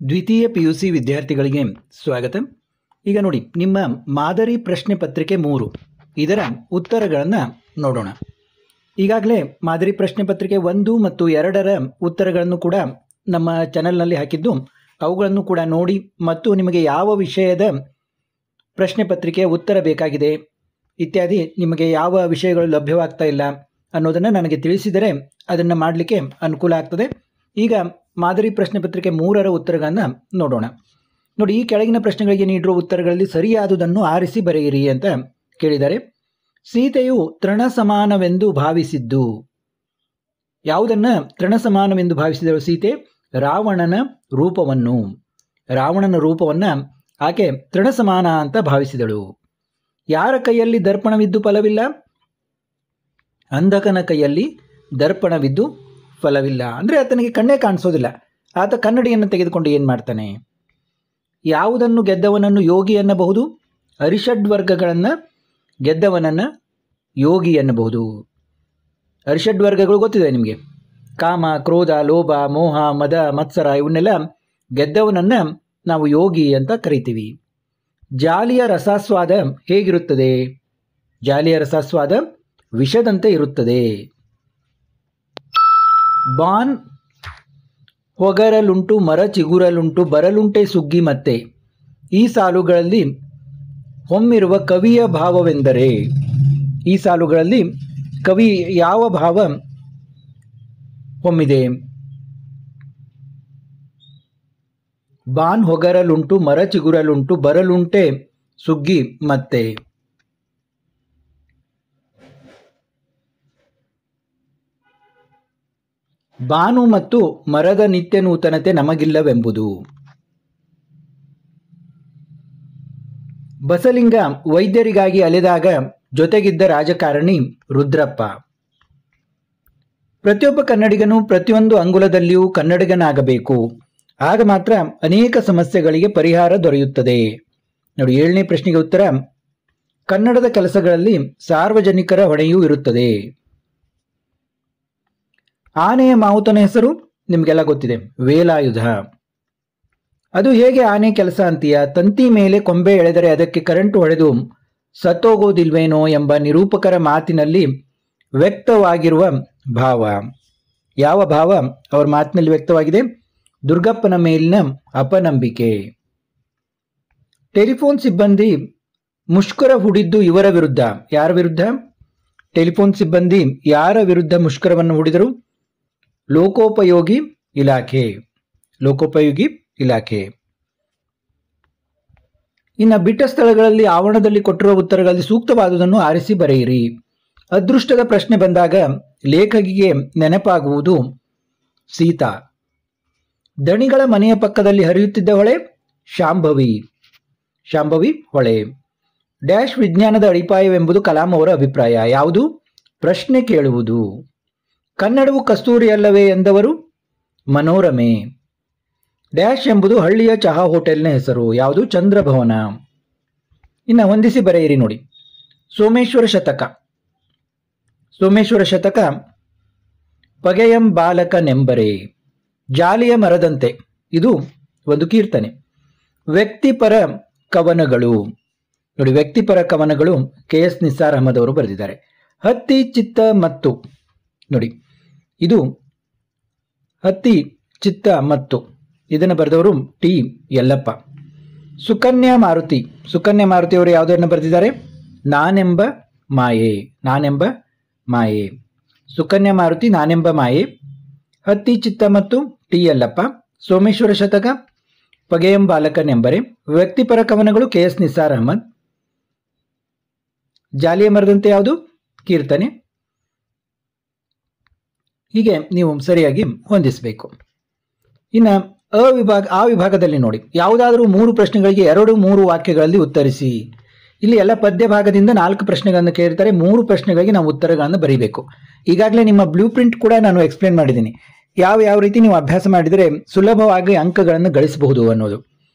ದ್ವಿತೀಯ PUC ವಿದ್ಯಾರ್ಥಿಗಳಿಗೆ ಸ್ವಾಗತ. ಈಗ ನೋಡಿ, ನಿಮ್ಮ ಮಾದರಿ ಪ್ರಶ್ನೆ ಪತ್ರಿಕೆ 3 ಇದರ ಉತ್ತರಗಳನ್ನು ನೋಡೋಣ. ಈಗಾಗಲೇ ಮಾದರಿ ಪ್ರಶ್ನೆ ಪತ್ರಿಕೆ 1 ಮತ್ತು 2ರ ಉತ್ತರಗಳನ್ನು ಕೂಡ ನಮ್ಮ ಚಾನೆಲ್ನಲ್ಲಿ ಹಾಕಿದ್ದು, ಅವುಗಳನ್ನು ಕೂಡ ನೋಡಿ ಮತ್ತು ನಿಮಗೆ ಯಾವ ವಿಷಯದ ಪ್ರಶ್ನೆ ಪತ್ರಿಕೆಯ ಉತ್ತರ ಬೇಕಾಗಿದೆ ಇತ್ಯಾದಿ, ನಿಮಗೆ ಯಾವ ವಿಷಯಗಳು ಲಭ್ಯವಾಗ್ತಾ ಇಲ್ಲ ಅನ್ನೋದನ್ನು ನನಗೆ ತಿಳಿಸಿದರೆ ಅದನ್ನು ಮಾಡಲಿಕ್ಕೆ ಅನುಕೂಲ ಆಗ್ತದೆ. ಈಗ ಮಾದರಿ ಪ್ರಶ್ನೆ ಪತ್ರಿಕೆ 3ರ ಉತ್ತರಗಳನ್ನು ನೋಡೋಣ. ನೋಡಿ, ಈ ಕೆಳಗಿನ ಪ್ರಶ್ನೆಗಳಿಗೆ ನೀಡಿರುವ ಉತ್ತರಗಳಲ್ಲಿ ಸರಿಯಾದುದನ್ನು ಆರಿಸಿ ಬರೆಯಿರಿ ಅಂತ ಕೇಳಿದ್ದಾರೆ. ಸೀತೆಯು ತೃಣ ಸಮಾನವೆಂದು ಭಾವಿಸಿದ್ದು, ಯಾವುದನ್ನು ತೃಣ ಸಮಾನವೆಂದು ಭಾವಿಸಿದಳು ಸೀತೆ? ರಾವಣನ ರೂಪವನ್ನು. ರಾವಣನ ರೂಪವನ್ನು ಆಕೆ ತೃಣ ಸಮಾನ ಅಂತ ಭಾವಿಸಿದಳು. ಯಾರ ಕೈಯಲ್ಲಿ ದರ್ಪಣವಿದ್ದು ಫಲವಿಲ್ಲ? ಅಂಧಕನ ಕೈಯಲ್ಲಿ ದರ್ಪಣವಿದ್ದು ಫಲವಿಲ್ಲ. ಅಂದರೆ ಆತನಿಗೆ ಕಣ್ಣೇ ಕಾಣಿಸೋದಿಲ್ಲ. ಆತ ಕನ್ನಡಿಯನ್ನು ತೆಗೆದುಕೊಂಡು ಏನು ಮಾಡ್ತಾನೆ? ಯಾವುದನ್ನು ಗೆದ್ದವನನ್ನು ಯೋಗಿ ಅನ್ನಬಹುದು? ಅರಿಷಡ್ವರ್ಗಗಳನ್ನು ಗೆದ್ದವನನ್ನು ಯೋಗಿ ಅನ್ನಬಹುದು. ಅರಿಷಡ್ವರ್ಗಗಳು ಗೊತ್ತಿದೆ ನಿಮಗೆ. ಕಾಮ, ಕ್ರೋಧ, ಲೋಭ, ಮೋಹ, ಮದ, ಮತ್ಸರ ಇವನ್ನೆಲ್ಲ ಗೆದ್ದವನನ್ನು ನಾವು ಯೋಗಿ ಅಂತ ಕರಿತೀವಿ. ಜಾಲಿಯ ರಸಾಸ್ವಾದ ಹೇಗಿರುತ್ತದೆ? ಜಾಲಿಯ ರಸಾಸ್ವಾದ ವಿಷದಂತೆ ಇರುತ್ತದೆ. ಬಾನ್ ಹೊಗರಲುಂಟು ಮರ ಚಿಗುರಲುಂಟು ಬರಲುಂಟೆ ಸುಗ್ಗಿ ಮತ್ತೆ. ಈ ಸಾಲುಗಳಲ್ಲಿ ಹೊಮ್ಮಿರುವ ಕವಿಯ ಭಾವವೆಂದರೆ? ಈ ಸಾಲುಗಳಲ್ಲಿ ಕವಿ ಯಾವ ಭಾವ ಹೊಮ್ಮಿದೆ? ಬಾನ್ ಹೊಗರಲುಂಟು ಮರ ಚಿಗುರಲುಂಟು ಬರಲುಂಟೆ ಸುಗ್ಗಿ ಮತ್ತೆ. ಬಾನು ಮತ್ತು ಮರದ ನಿತ್ಯ ನೂತನತೆ ನಮಗಿಲ್ಲವೆಂಬುದು. ಬಸಲಿಂಗ ವೈದ್ಯರಿಗಾಗಿ ಅಲೆದಾಗ ಜೊತೆಗಿದ್ದ ರಾಜಕಾರಣಿ ರುದ್ರಪ್ಪ. ಪ್ರತಿಯೊಬ್ಬ ಕನ್ನಡಿಗನು ಪ್ರತಿಯೊಂದು ಅಂಗುಲದಲ್ಲಿಯೂ ಕನ್ನಡಿಗನಾಗಬೇಕು. ಆಗ ಮಾತ್ರ ಅನೇಕ ಸಮಸ್ಯೆಗಳಿಗೆ ಪರಿಹಾರ ದೊರೆಯುತ್ತದೆ. ನೋಡಿ, 7ನೇ ಪ್ರಶ್ನೆಗೆ ಉತ್ತರ: ಕನ್ನಡದ ಕೆಲಸಗಳಲ್ಲಿ ಸಾರ್ವಜನಿಕರ ಹೊಣೆಯೂ ಇರುತ್ತದೆ. ಆನೆಯ ಮಾವುತನ ಹೆಸರು ನಿಮಗೆಲ್ಲ ಗೊತ್ತಿದೆ, ವೇಲಾಯುಧ. ಅದು ಹೇಗೆ ಆನೆ ಕೆಲಸ ಅಂತೀಯ? ತಂತಿ ಮೇಲೆ ಕೊಂಬೆ ಎಳೆದರೆ ಅದಕ್ಕೆ ಕರೆಂಟು ಹೊಡೆದು ಸತ್ತೋಗೋದಿಲ್ವೇನೋ ಎಂಬ ನಿರೂಪಕರ ಮಾತಿನಲ್ಲಿ ವ್ಯಕ್ತವಾಗಿರುವ ಭಾವ. ಯಾವ ಭಾವ ಅವರ ಮಾತಿನಲ್ಲಿ ವ್ಯಕ್ತವಾಗಿದೆ? ದುರ್ಗಪ್ಪನ ಮೇಲಿನ ಅಪನಂಬಿಕೆ. ಟೆಲಿಫೋನ್ ಸಿಬ್ಬಂದಿ ಮುಷ್ಕರ ಹೂಡಿದ್ದು ಇವರ ವಿರುದ್ಧ. ಯಾರ ವಿರುದ್ಧ? ಟೆಲಿಫೋನ್ ಸಿಬ್ಬಂದಿ ಯಾರ ವಿರುದ್ಧ ಮುಷ್ಕರವನ್ನು ಹೂಡಿದರು? ಲೋಕೋಪಯೋಗಿ ಇಲಾಖೆ. ಲೋಕೋಪಯೋಗಿ ಇಲಾಖೆ. ಇನ್ನು ಬಿಟ್ಟ ಸ್ಥಳಗಳಲ್ಲಿ ಆವರಣದಲ್ಲಿ ಕೊಟ್ಟಿರುವ ಉತ್ತರಗಳಲ್ಲಿ ಸೂಕ್ತವಾದುದನ್ನು ಆರಿಸಿ ಬರೆಯಿರಿ. ಅದೃಷ್ಟದ ಪ್ರಶ್ನೆ ಬಂದಾಗ ಲೇಖಕಿಗೆ ನೆನಪಾಗುವುದು ಸೀತಾ. ದಣಿಗಳ ಮನೆಯ ಪಕ್ಕದಲ್ಲಿ ಹರಿಯುತ್ತಿದ್ದ ಹೊಳೆ ಶಾಂಭವಿ. ಶಾಂಭವಿ ಹೊಳೆ. ಡ್ಯಾಶ್ ವಿಜ್ಞಾನದ ಅಡಿಪಾಯವೆಂಬುದು ಕಲಾಂ ಅವರ ಅಭಿಪ್ರಾಯ. ಯಾವುದು? ಪ್ರಶ್ನೆ ಕೇಳುವುದು. ಕನ್ನಡವು ಕಸ್ತೂರಿ ಅಲ್ಲವೇ ಎಂದವರು ಮನೋರಮೆ. ಡ್ಯಾಶ್ ಎಂಬುದು ಹಳ್ಳಿಯ ಚಹಾ ಹೋಟೆಲ್ನ ಹೆಸರು. ಯಾವುದು? ಚಂದ್ರಭವನ. ಇನ್ನು ಹೊಂದಿಸಿ ಬರೆಯಿರಿ. ನೋಡಿ, ಸೋಮೇಶ್ವರ ಶತಕ. ಸೋಮೇಶ್ವರ ಶತಕ ಪಗೆಯಂ ಬಾಲಕ ನೆಂಬರೆ. ಜಾಲಿಯ ಮರದಂತೆ ಇದು ಒಂದು ಕೀರ್ತನೆ. ವ್ಯಕ್ತಿಪರ ಕವನಗಳು. ನೋಡಿ, ವ್ಯಕ್ತಿಪರ ಕವನಗಳು KS ನಿಸಾರ್ ಅಹಮದ್ ಅವರು ಬರೆದಿದ್ದಾರೆ. ಹತ್ತಿ ಚಿತ್ತ ಮತ್ತು. ನೋಡಿ, ಇದು ಹತ್ತಿ ಚಿತ್ತ ಮತ್ತು ಇದನ್ನು ಬರೆದವರು T ಯಲ್ಲಪ್ಪ. ಸುಕನ್ಯಾ ಮಾರುತಿ. ಸುಕನ್ಯಾ ಮಾರುತಿ ಅವರು ಯಾವುದನ್ನು ಬರೆದಿದ್ದಾರೆ? ನಾನೆಂಬ ಮಾಯೆ. ನಾನೆಂಬ ಮಾಯೆ. ಸುಕನ್ಯಾ ಮಾರುತಿ ನಾನೆಂಬ ಮಾಯೆ. ಹತ್ತಿ ಚಿತ್ತ ಮತ್ತು T ಯಲ್ಲಪ್ಪ. ಸೋಮೇಶ್ವರ ಶತಕ ಪಗೆಯಂ ಬಾಲಕನೆಂಬರೆ. ವ್ಯಕ್ತಿಪರ ಕವನಗಳು KS ನಿಸಾರ್ ಅಹಮದ್. ಜಾಲಿಯ ಮರದಂತೆ ಯಾವುದು? ಕೀರ್ತನೆ. ಹೀಗೆ ನೀವು ಸರಿಯಾಗಿ ಹೊಂದಿಸಬೇಕು. ಇನ್ನು ಆ ವಿಭಾಗದಲ್ಲಿ ನೋಡಿ, ಯಾವುದಾದರೂ 3 ಪ್ರಶ್ನೆಗಳಿಗೆ 2-3 ವಾಕ್ಯಗಳಲ್ಲಿ ಉತ್ತರಿಸಿ. ಇಲ್ಲಿ ಎಲ್ಲ ಪದ್ಯ ಭಾಗದಿಂದ 4 ಪ್ರಶ್ನೆಗಳನ್ನು ಕೇಳ್ತಾರೆ. 3 ಪ್ರಶ್ನೆಗಳಿಗೆ ನಾವು ಉತ್ತರಗಳನ್ನು ಬರೀಬೇಕು. ಈಗಾಗಲೇ ನಿಮ್ಮ ಬ್ಲೂ ಪ್ರಿಂಟ್ ಕೂಡ ನಾನು ಎಕ್ಸ್ಪ್ಲೇನ್ ಮಾಡಿದ್ದೀನಿ. ಯಾವ ರೀತಿ ನೀವು ಅಭ್ಯಾಸ ಮಾಡಿದರೆ ಸುಲಭವಾಗಿ ಅಂಕಗಳನ್ನು ಗಳಿಸಬಹುದು ಅನ್ನೋದು.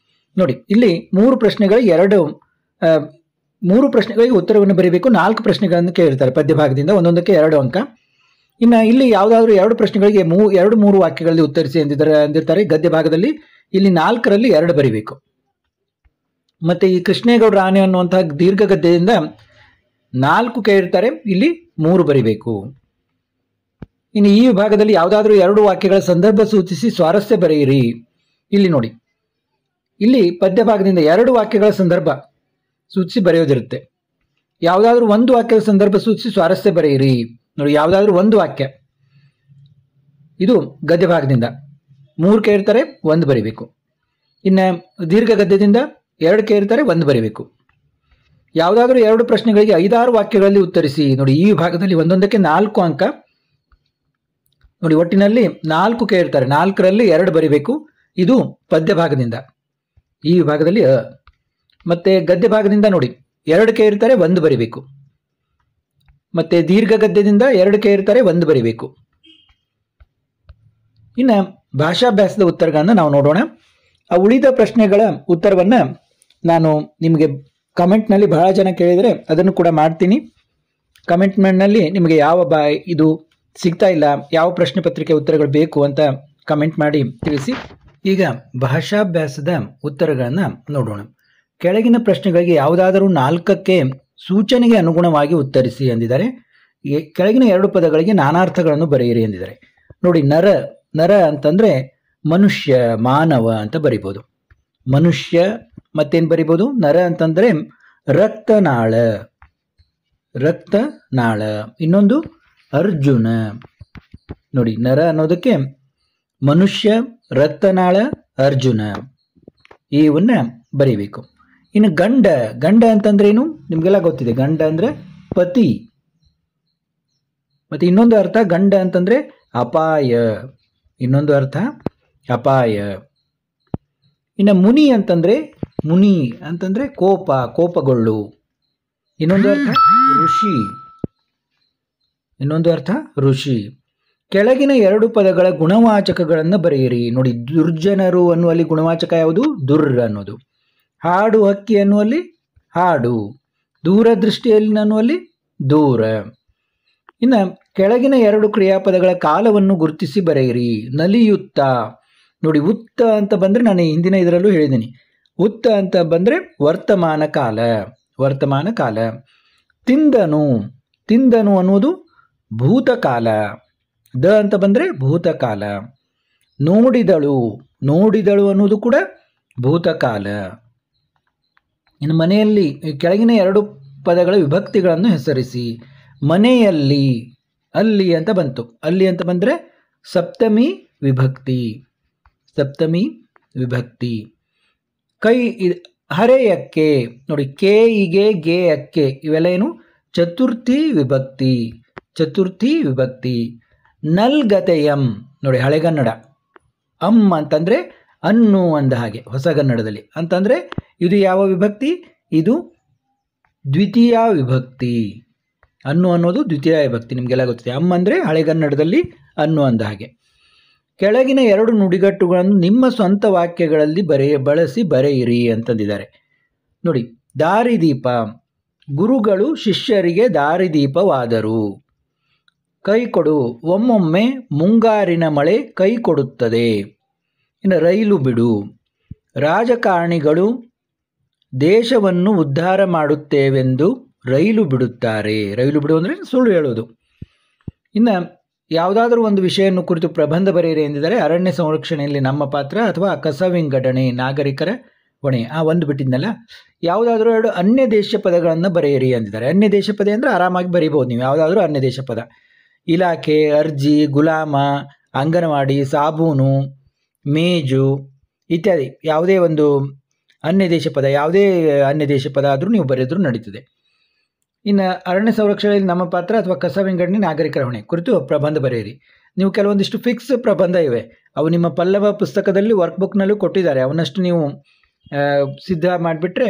ನೋಡಿ, ಇಲ್ಲಿ 3 ಪ್ರಶ್ನೆಗಳಿಗೆ 3 ಪ್ರಶ್ನೆಗಳಿಗೆ ಉತ್ತರವನ್ನು ಬರೀಬೇಕು. 4 ಪ್ರಶ್ನೆಗಳನ್ನು ಕೇಳಿರ್ತಾರೆ ಪದ್ಯ ಭಾಗದಿಂದ, ಒಂದೊಂದಕ್ಕೆ 2 ಅಂಕ. ಇನ್ನು ಇಲ್ಲಿ ಯಾವುದಾದ್ರೂ 2 ಪ್ರಶ್ನೆಗಳಿಗೆ 2-3 ವಾಕ್ಯಗಳಲ್ಲಿ ಉತ್ತರಿಸಿ ಅಂದಿರ್ತಾರೆ. ಗದ್ಯ ಭಾಗದಲ್ಲಿ ಇಲ್ಲಿ 4ರಲ್ಲಿ 2 ಬರಿಬೇಕು. ಮತ್ತು ಈ ಕೃಷ್ಣೇಗೌಡರ ಆನೆ ಅನ್ನುವಂತಹ ದೀರ್ಘ ಗದ್ಯದಿಂದ 4 ಕೇಳಿರ್ತಾರೆ, ಇಲ್ಲಿ 3 ಬರಿಬೇಕು. ಇನ್ನು ಈ ವಿಭಾಗದಲ್ಲಿ ಯಾವುದಾದ್ರೂ 2 ವಾಕ್ಯಗಳ ಸಂದರ್ಭ ಸೂಚಿಸಿ ಸ್ವಾರಸ್ಯ ಬರೆಯಿರಿ. ಇಲ್ಲಿ ನೋಡಿ, ಇಲ್ಲಿ ಪದ್ಯ ಭಾಗದಿಂದ 2 ವಾಕ್ಯಗಳ ಸಂದರ್ಭ ಸೂಚಿಸಿ ಬರೆಯೋದಿರುತ್ತೆ. ಯಾವುದಾದ್ರೂ 1 ವಾಕ್ಯದ ಸಂದರ್ಭ ಸೂಚಿಸಿ ಸ್ವಾರಸ್ಯ ಬರೆಯಿರಿ. ನೋಡಿ, ಯಾವುದಾದ್ರೂ 1 ವಾಕ್ಯ, ಇದು ಗದ್ಯ ಭಾಗದಿಂದ 3 ಕೇಳಿರ್ತಾರೆ, 1 ಬರಿಬೇಕು. ಇನ್ನು ದೀರ್ಘ ಗದ್ಯದಿಂದ 2 ಕೇಳಿರ್ತಾರೆ, 1 ಬರಿಬೇಕು. ಯಾವುದಾದ್ರೂ 2 ಪ್ರಶ್ನೆಗಳಿಗೆ 5-6 ವಾಕ್ಯಗಳಲ್ಲಿ ಉತ್ತರಿಸಿ. ನೋಡಿ, ಈ ವಿಭಾಗದಲ್ಲಿ ಒಂದೊಂದಕ್ಕೆ 4 ಅಂಕ. ನೋಡಿ, ಒಟ್ಟಿನಲ್ಲಿ 4 ಕೇಳಿರ್ತಾರೆ, 4ರಲ್ಲಿ 2 ಬರಿಬೇಕು. ಇದು ಪದ್ಯ ಭಾಗದಿಂದ. ಈ ವಿಭಾಗದಲ್ಲಿ ಮತ್ತೆ ಗದ್ಯ ಭಾಗದಿಂದ ನೋಡಿ, 2 ಕೇಳಿರ್ತಾರೆ, 1 ಬರಿಬೇಕು. ಮತ್ತೆ ದೀರ್ಘ ಗದ್ಯದಿಂದ 2 ಕೇಳಿರ್ತಾರೆ, 1 ಬರಿಬೇಕು. ಇನ್ನು ಭಾಷಾಭ್ಯಾಸದ ಉತ್ತರಗಳನ್ನು ನಾವು ನೋಡೋಣ. ಆ ಉಳಿದ ಪ್ರಶ್ನೆಗಳ ಉತ್ತರವನ್ನು ನಾನು ನಿಮಗೆ ಕಮೆಂಟ್ನಲ್ಲಿ ಬಹಳ ಜನ ಕೇಳಿದರೆ ಅದನ್ನು ಕೂಡ ಮಾಡ್ತೀನಿ. ಕಮೆಂಟ್ನಲ್ಲಿ ನಿಮಗೆ ಯಾವ ಇದು ಸಿಗ್ತಾ ಇಲ್ಲ, ಯಾವ ಪ್ರಶ್ನೆ ಪತ್ರಿಕೆ ಉತ್ತರಗಳು ಬೇಕು ಅಂತ ಕಮೆಂಟ್ ಮಾಡಿ ತಿಳಿಸಿ. ಈಗ ಭಾಷಾಭ್ಯಾಸದ ಉತ್ತರಗಳನ್ನು ನೋಡೋಣ. ಕೆಳಗಿನ ಪ್ರಶ್ನೆಗಳಿಗೆ ಯಾವುದಾದರೂ 4ಕ್ಕೆ ಸೂಚನೆಗೆ ಅನುಗುಣವಾಗಿ ಉತ್ತರಿಸಿ ಎಂದಿದ್ದಾರೆ. ಕೆಳಗಿನ 2 ಪದಗಳಿಗೆ ನಾನಾರ್ಥಗಳನ್ನು ಬರೆಯಿರಿ ಎಂದಿದ್ದಾರೆ. ನೋಡಿ, ನರ ಅಂತಂದರೆ ಮನುಷ್ಯ, ಮಾನವ ಅಂತ ಬರಿಬೋದು. ಮನುಷ್ಯ ಮತ್ತೇನು ಬರಿಬೋದು? ನರ ಅಂತಂದರೆ ರಕ್ತನಾಳ. ಇನ್ನೊಂದು ಅರ್ಜುನ. ನೋಡಿ, ನರ ಅನ್ನೋದಕ್ಕೆ ಮನುಷ್ಯ, ರಕ್ತನಾಳ, ಅರ್ಜುನ ಇವನ್ನ ಬರೀಬೇಕು. ಇನ್ನು ಗಂಡ ಅಂತಂದ್ರೇನು ನಿಮಗೆಲ್ಲ ಗೊತ್ತಿದೆ. ಗಂಡ ಅಂದರೆ ಪತಿ. ಮತ್ತು ಇನ್ನೊಂದು ಅರ್ಥ ಗಂಡ ಅಂತಂದರೆ ಅಪಾಯ. ಇನ್ನೊಂದು ಅರ್ಥ ಅಪಾಯ. ಇನ್ನು ಮುನಿ ಅಂತಂದರೆ ಕೋಪಗೊಳ್ಳು. ಇನ್ನೊಂದು ಅರ್ಥ ಋಷಿ. ಕೆಳಗಿನ 2 ಪದಗಳ ಗುಣವಾಚಕಗಳನ್ನು ಬರೆಯಿರಿ. ನೋಡಿ, ದುರ್ಜನರು ಅನ್ನುವಲ್ಲಿ ಗುಣವಾಚಕ ಯಾವುದು? ದುರ್ ಅನ್ನೋದು. ಹಾಡು ಹಕ್ಕಿ ಅನ್ನುವಲ್ಲಿ ಹಾಡು. ದೂರದೃಷ್ಟಿಯಲ್ಲಿ ಅನ್ನುವಲ್ಲಿ ದೂರ. ಇನ್ನು ಕೆಳಗಿನ 2 ಕ್ರಿಯಾಪದಗಳ ಕಾಲವನ್ನು ಗುರುತಿಸಿ ಬರೆಯಿರಿ. ನಲಿಯುತ್ತ. ನೋಡಿ, ಉತ್ತ ಅಂತ ಬಂದರೆ ನಾನು ಹಿಂದಿನ ಇದರಲ್ಲೂ ಹೇಳಿದ್ದೀನಿ. ಉತ್ತ ಅಂತ ಬಂದರೆ ವರ್ತಮಾನ ಕಾಲ. ತಿಂದನು ಅನ್ನುವುದು ಭೂತಕಾಲ. ಅಂತ ಬಂದರೆ ಭೂತಕಾಲ. ನೋಡಿದಳು ಅನ್ನೋದು ಕೂಡ ಭೂತಕಾಲ. ಇನ್ನು ಮನೆಯಲ್ಲಿ ಕೆಳಗಿನ 2 ಪದಗಳ ವಿಭಕ್ತಿಗಳನ್ನು ಹೆಸರಿಸಿ. ಮನೆಯಲ್ಲಿ, ಅಲ್ಲಿ ಅಂತ ಬಂತು. ಅಲ್ಲಿ ಅಂತ ಬಂದರೆ ಸಪ್ತಮಿ ವಿಭಕ್ತಿ. ಹರೆಯಕ್ಕೆ. ನೋಡಿ, ಕೇಯಿಗೆ, ಗೆ ಅಕ್ಕೆ ಇವೆಲ್ಲ ಏನು? ಚತುರ್ಥಿ ವಿಭಕ್ತಿ. ನಲ್ಗತೆಯಂ. ನೋಡಿ, ಹಳೆಗನ್ನಡ. ಅಂತಂದರೆ ಅನ್ನು ಅಂದ ಹಾಗೆ ಹೊಸಗನ್ನಡದಲ್ಲಿ. ಅಂತಂದರೆ ಇದು ಯಾವ ವಿಭಕ್ತಿ? ಇದು ದ್ವಿತೀಯ ವಿಭಕ್ತಿ. ಅನ್ನು ಅನ್ನೋದು ದ್ವಿತೀಯ ವಿಭಕ್ತಿ, ನಿಮಗೆಲ್ಲ ಗೊತ್ತಿದೆ. ಅಂದರೆ ಹಳೆಗನ್ನಡದಲ್ಲಿ ಅನ್ನು ಅಂದ ಹಾಗೆ. ಕೆಳಗಿನ 2 ನುಡಿಗಟ್ಟುಗಳನ್ನು ನಿಮ್ಮ ಸ್ವಂತ ವಾಕ್ಯಗಳಲ್ಲಿ ಬಳಸಿ ಬರೆಯಿರಿ ಅಂತಂದಿದ್ದಾರೆ. ನೋಡಿ, ದಾರಿದೀಪ. ಗುರುಗಳು ಶಿಷ್ಯರಿಗೆ ದಾರಿದೀಪವಾದರು. ಕೈಕೊಡು. ಒಮ್ಮೊಮ್ಮೆ ಮುಂಗಾರಿನ ಮಳೆ ಕೈ ಕೊಡುತ್ತದೆ. ಇನ್ನು ರೈಲು ಬಿಡು. ರಾಜಕಾರಣಿಗಳು ದೇಶವನ್ನು ಉದ್ಧಾರ ಮಾಡುತ್ತೇವೆಂದು ರೈಲು ಬಿಡುತ್ತಾರೆ. ರೈಲು ಬಿಡು ಅಂದರೆ ಸುಳ್ಳು ಹೇಳೋದು. ಇನ್ನು ಯಾವುದಾದ್ರೂ ಒಂದು ವಿಷಯವನ್ನು ಕುರಿತು ಪ್ರಬಂಧ ಬರೆಯಿರಿ ಎಂದಿದ್ದಾರೆ. ಅರಣ್ಯ ಸಂರಕ್ಷಣೆಯಲ್ಲಿ ನಮ್ಮ ಪಾತ್ರ ಅಥವಾ ಕಸ ವಿಂಗಡಣೆ, ನಾಗರಿಕರ ಹೊಣೆ. ಒಂದು ಬಿಟ್ಟಿದ್ನಲ್ಲ. ಯಾವುದಾದ್ರೂ 2 ಅನ್ಯ ದೇಶ ಪದಗಳನ್ನು ಬರೆಯಿರಿ ಎಂದಿದ್ದಾರೆ. ಅನ್ಯ ದೇಶ ಪದ ಅಂದರೆ ಆರಾಮಾಗಿ ಬರೀಬೋದು ನೀವು. ಯಾವುದಾದ್ರೂ ಅನ್ಯ ದೇಶ ಪದ. ಇಲಾಖೆ, ಅರ್ಜಿ, ಗುಲಾಮ, ಅಂಗನವಾಡಿ, ಸಾಬೂನು, ಮೇಜು ಇತ್ಯಾದಿ ಯಾವುದೇ ಒಂದು ಅನ್ಯ ದೇಶ ಪದ, ಯಾವುದೇ ಅನ್ಯ ದೇಶ ಪದ ಆದರೂ ನೀವು ಬರೆದರೂ ನಡೀತದೆ. ಇನ್ನು ಅರಣ್ಯ ಸಂರಕ್ಷಣೆಯಲ್ಲಿ ನಮ್ಮ ಪಾತ್ರ ಅಥವಾ ಕಸ ವಿಂಗಡಣೆ, ನಾಗರಿಕರ ಹೊಣೆ ಕುರಿತು ಪ್ರಬಂಧ ಬರೆಯಿರಿ. ನೀವು ಕೆಲವೊಂದಿಷ್ಟು ಫಿಕ್ಸ್ ಪ್ರಬಂಧ ಇವೆ, ಅವು ನಿಮ್ಮ ಪಲ್ಲವ ಪುಸ್ತಕದಲ್ಲಿ ವರ್ಕ್ಬುಕ್ನಲ್ಲೂ ಕೊಟ್ಟಿದ್ದಾರೆ. ಅವನ್ನಷ್ಟು ನೀವು ಸಿದ್ಧ ಮಾಡಿಬಿಟ್ರೆ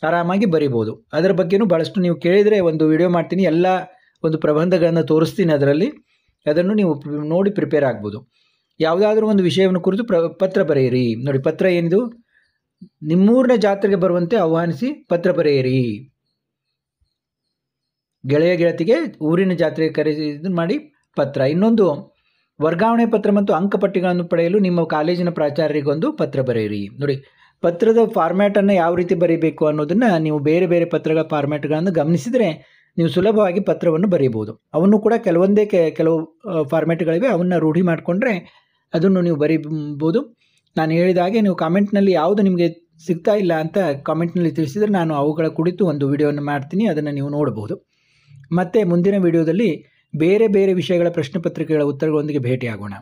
ಆರಾಮಾಗಿ ಬರಿಬೋದು. ಅದರ ಬಗ್ಗೆಯೂ ಭಾಳಷ್ಟು ನೀವು ಕೇಳಿದರೆ ಒಂದು ವಿಡಿಯೋ ಮಾಡ್ತೀನಿ, ಎಲ್ಲ ಒಂದು ಪ್ರಬಂಧಗಳನ್ನು ತೋರಿಸ್ತೀನಿ ಅದರಲ್ಲಿ. ಅದನ್ನು ನೀವು ನೋಡಿ ಪ್ರಿಪೇರ್ ಆಗ್ಬೋದು. ಯಾವುದಾದ್ರೂ ಒಂದು ವಿಷಯವನ್ನು ಕುರಿತು ಪತ್ರ ಬರೆಯಿರಿ. ನೋಡಿ, ಪತ್ರ ಏನಿದು? ನಿಮ್ಮೂರಿನ ಜಾತ್ರೆಗೆ ಬರುವಂತೆ ಆಹ್ವಾನಿಸಿ ಪತ್ರ ಬರೆಯಿರಿ. ಗೆಳೆಯ ಗೆಳತಿಗೆ ಊರಿನ ಜಾತ್ರೆಗೆ ಕರೆಸಿ ಮಾಡಿ ಪತ್ರ. ಇನ್ನೊಂದು ವರ್ಗಾವಣೆ ಪತ್ರ ಮತ್ತು ಅಂಕಪಟ್ಟಿಗಳನ್ನು ಪಡೆಯಲು ನಿಮ್ಮ ಕಾಲೇಜಿನ ಪ್ರಾಚಾರ್ಯರಿಗೊಂದು ಪತ್ರ ಬರೆಯಿರಿ. ನೋಡಿ, ಪತ್ರದ ಫಾರ್ಮ್ಯಾಟನ್ನು ಯಾವ ರೀತಿ ಬರೀಬೇಕು ಅನ್ನೋದನ್ನು ನೀವು ಬೇರೆ ಬೇರೆ ಪತ್ರಗಳ ಫಾರ್ಮ್ಯಾಟ್ಗಳನ್ನು ಗಮನಿಸಿದರೆ ನೀವು ಸುಲಭವಾಗಿ ಪತ್ರವನ್ನು ಬರೀಬೋದು. ಅವನ್ನು ಕೂಡ ಕೆಲವು ಫಾರ್ಮ್ಯಾಟ್ಗಳಿವೆ, ಅವನ್ನು ರೂಢಿ ಮಾಡಿಕೊಂಡ್ರೆ ಅದನ್ನು ನೀವು ಬರೀಬೋದು. ನಾನು ಹೇಳಿದ ಹಾಗೆ ನೀವು ಕಾಮೆಂಟ್ನಲ್ಲಿ ಯಾವುದು ನಿಮಗೆ ಸಿಗ್ತಾ ಇಲ್ಲ ಅಂತ ಕಾಮೆಂಟ್ನಲ್ಲಿ ತಿಳಿಸಿದರೆ ನಾನು ಅವುಗಳ ಕುರಿತು ಒಂದು ವಿಡಿಯೋವನ್ನು ಮಾಡ್ತೀನಿ, ಅದನ್ನು ನೀವು ನೋಡಬಹುದು. ಮತ್ತು ಮುಂದಿನ ವಿಡಿಯೋದಲ್ಲಿ ಬೇರೆ ಬೇರೆ ವಿಷಯಗಳ ಪ್ರಶ್ನೆ ಪತ್ರಿಕೆಗಳ ಉತ್ತರಗಳೊಂದಿಗೆ ಭೇಟಿಯಾಗೋಣ.